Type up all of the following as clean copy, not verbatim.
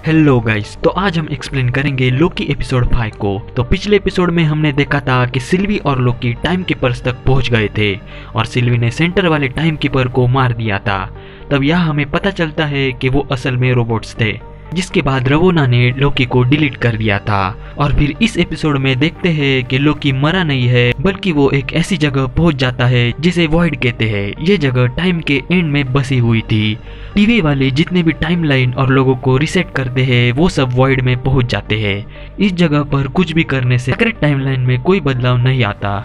Hello guys, तो आज हम एक्सप्लेन करेंगे लोकी एपिसोड 5 को। तो पिछले एपिसोड में हमने देखा था कि सिल्वी और लोकी टाइम कीपर्स तक पहुंच गए थे और सिल्वी ने सेंटर वाले टाइम कीपर को मार दिया था। तब यह हमें पता चलता है कि वो असल में रोबोट्स थे, जिसके बाद रवोना ने लोकी को डिलीट कर दिया था। और फिर इस एपिसोड में देखते हैं कि लोकी मरा नहीं है, बल्कि वो एक ऐसी जगह पहुंच जाता है जिसे वॉइड कहते हैं। ये जगह टाइम के एंड में बसी हुई थी। टीवी वाले जितने भी टाइमलाइन और लोगों को रिसेट करते हैं वो सब वॉइड में पहुंच जाते हैं। इस जगह पर कुछ भी करने से सीक्रेट टाइमलाइन में कोई बदलाव नहीं आता,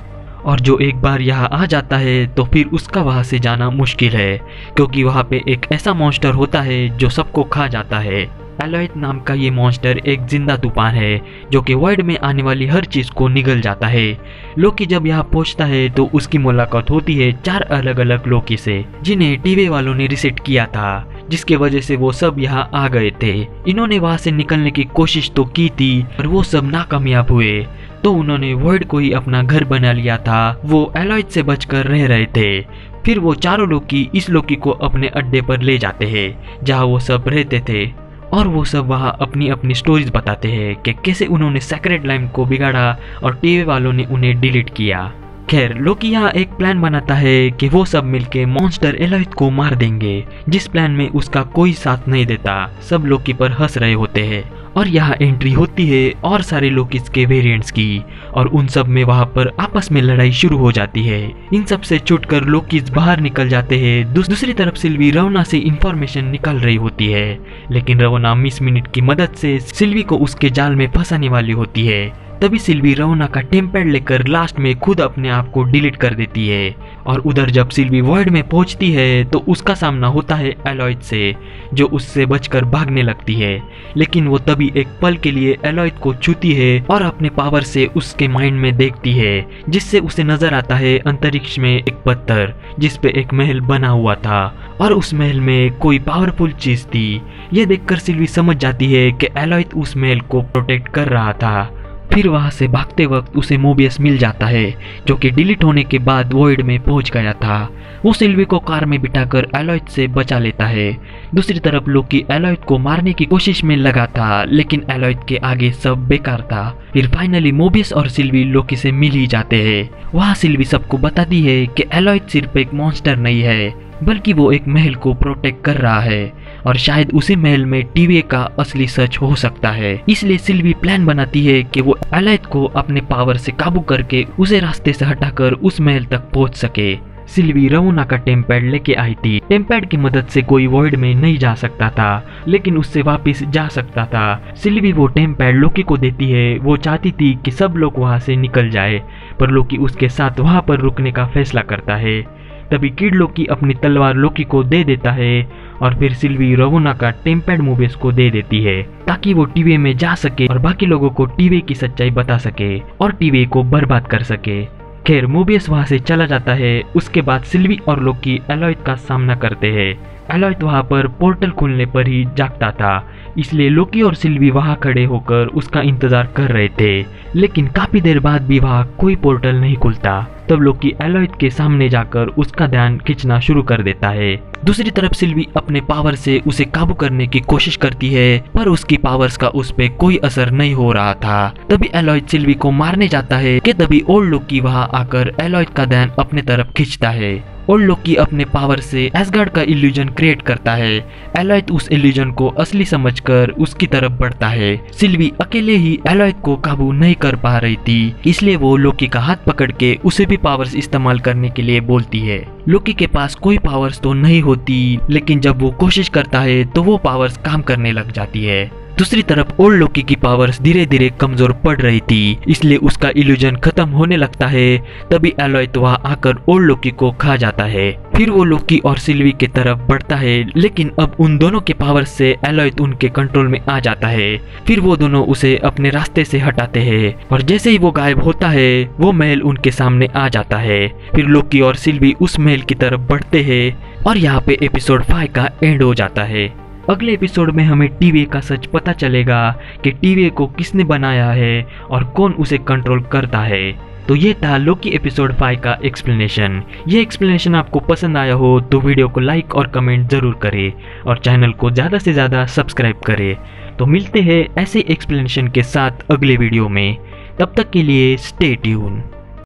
और जो एक बार यहाँ आ जाता है तो फिर उसका वहाँ से जाना मुश्किल है, क्योंकि वहाँ पे एक ऐसा मॉन्स्टर होता है जो सबको खा जाता है। एलॉयड नाम का ये मॉन्स्टर एक जिंदा तूफान है जो कि वर्ल्ड में आने वाली हर चीज को निगल जाता है। लोकी जब यहाँ पहुंचता है तो उसकी मुलाकात होती है 4 अलग अलग लोकी से, जिन्हें टीवी वालों ने रिसेट किया था, जिसके वजह से वो सब यहाँ आ गए थे। इन्होंने वहां से निकलने की कोशिश तो की थी पर वो सब नाकामयाब हुए, तो उन्होंने वर्ल्ड को ही अपना घर बना लिया था। वो एलॉयड से बचकर रह रहे थे। फिर वो चारों लोकी इस लोकी को अपने अड्डे पर ले जाते हैं जहाँ वो सब रहते थे, और वो सब वहाँ अपनी अपनी स्टोरीज बताते हैं कि कैसे उन्होंने सेक्रेट लाइन को बिगाड़ा और टीवी वालों ने उन्हें डिलीट किया। खैर, लोकी यहाँ एक प्लान बनाता है कि वो सब मिलके मॉन्स्टर एलॉयड को मार देंगे, जिस प्लान में उसका कोई साथ नहीं देता। सब लोकी पर हंस रहे होते हैं और यहाँ एंट्री होती है और सारे लोकीज के वेरिएंट्स की, और उन सब में वहाँ पर आपस में लड़ाई शुरू हो जाती है। इन सब से छूटकर लोकीज बाहर निकल जाते हैं। दूसरी तरफ सिल्वी रवोना से इंफॉर्मेशन निकाल रही होती है, लेकिन रवोना मिस मिनट की मदद से सिल्वी को उसके जाल में फंसाने वाली होती है। तभी सिल्वी रवोना का टेम्पैड लेकर लास्ट में खुद अपने आप को डिलीट कर देती है। और उधर जब सिल्वी वर्ल्ड में पहुंचती है तो उसका सामना होता है एलॉयड से, जो उससे बचकर भागने लगती है। लेकिन वो तभी एक पल के लिए एलॉयड को छूती है और अपने पावर से उसके माइंड में देखती है, जिससे उसे नजर आता है अंतरिक्ष में एक पत्थर जिसपे एक महल बना हुआ था, और उस महल में कोई पावरफुल चीज थी। यह देखकर सिल्वी समझ जाती है कि एलॉयड उस महल को प्रोटेक्ट कर रहा था। फिर वहां से भागते वक्त उसे मोबियस मिल जाता है, जो कि डिलीट होने के बाद वॉइड में पहुंच गया था। वो सिल्वी को कार में बिठाकर एलॉयड से बचा लेता है। दूसरी तरफ लोकी एलॉयड को मारने की कोशिश में लगा था, लेकिन एलॉयड के आगे सब बेकार था। फिर फाइनली मोबियस और सिल्वी लोकी से मिल ही जाते हैं। वहाँ सिल्वी सबको बताती है कि एलॉयड सिर्फ एक मॉन्स्टर नहीं है, बल्कि वो एक महल को प्रोटेक्ट कर रहा है, और शायद उसी महल में टीवी का असली सच हो सकता है। इसलिए सिल्वी प्लान बनाती है कि वो एलॉयड को अपने पावर से काबू करके उसे रास्ते से हटाकर उस महल तक पहुंच सके। सिल्वी रवोना का टेम्पैड लेके आई थी। टेम्पैड की मदद से कोई वॉइड में नहीं जा सकता था, लेकिन उससे वापस जा सकता था। सिल्वी वो टेम्पैड लोकी को देती है। वो चाहती थी कि सब लोग वहां से निकल जाए, पर लोकी उसके साथ वहां पर रुकने का फैसला करता है। तभी किड लोकी अपनी तलवार लोकी को दे देता है, और फिर सिल्वी रवोना का टेम्पैड मोबियस को दे देती है, ताकि वो टीवी में जा सके और बाकी लोगों को टीवी की सच्चाई बता सके और टीवी को बर्बाद कर सके। खैर, मोबियस वहां से चला जाता है। उसके बाद सिल्वी और लोकी एलॉयड का सामना करते हैं। एलॉयड वहां पर पोर्टल खुलने पर ही जागता था, इसलिए लोकी और सिल्वी वहां खड़े होकर उसका इंतजार कर रहे थे। लेकिन काफी देर बाद भी वहां कोई पोर्टल नहीं खुलता। तब लोकी एलॉयड के सामने जाकर उसका ध्यान खींचना शुरू कर देता है। दूसरी तरफ सिल्वी अपने पावर से उसे काबू करने की कोशिश करती है, पर उसकी पावर्स का उस पे कोई असर नहीं हो रहा था। तभी एलॉयड सिल्वी को मारने जाता है कि तभी ओल्ड लोकी वहां आकर एलॉयड का ध्यान अपने तरफ खींचता है। ओल्ड लोकी अपने पावर से एसगार्ड का इल्यूजन क्रिएट करता है। एलॉयड उस इल्यूजन को असली समझकर उसकी तरफ बढ़ता है। सिल्वी अकेले ही एलॉयड को काबू नहीं कर पा रही थी, इसलिए वो लोकी का हाथ पकड़ के उसे भी पावर्स इस्तेमाल करने के लिए बोलती है। लोकी के पास कोई पावर्स तो नहीं होती, लेकिन जब वो कोशिश करता है तो वो पावर्स काम करने लग जाती है। दूसरी तरफ ओल्ड लोकी की पावर्स धीरे धीरे कमजोर पड़ रही थी, इसलिए उसका इल्यूजन खत्म होने लगता है। तभी एलॉयड वहां आकर ओल्ड लोकी को खा जाता है। फिर वो लोकी और सिल्वी की तरफ बढ़ता है, लेकिन अब उन दोनों के पावर्स से एलॉयड उनके कंट्रोल में आ जाता है। फिर वो दोनों उसे अपने रास्ते से हटाते हैं, और जैसे ही वो गायब होता है वो महल उनके सामने आ जाता है। फिर लोकी और सिल्वी उस महल की तरफ बढ़ते हैं, और यहाँ पे एपिसोड 5 का एंड हो जाता है। अगले एपिसोड में हमें टीवी का सच पता चलेगा कि टीवी को किसने बनाया है और कौन उसे कंट्रोल करता है। तो ये था लोकी एपिसोड 5 का एक्सप्लेनेशन। ये एक्सप्लेनेशन आपको पसंद आया हो तो वीडियो को लाइक और कमेंट जरूर करें, और चैनल को ज़्यादा से ज़्यादा सब्सक्राइब करें। तो मिलते हैं ऐसे एक्सप्लेनेशन के साथ अगले वीडियो में, तब तक के लिए स्टे ट्यून।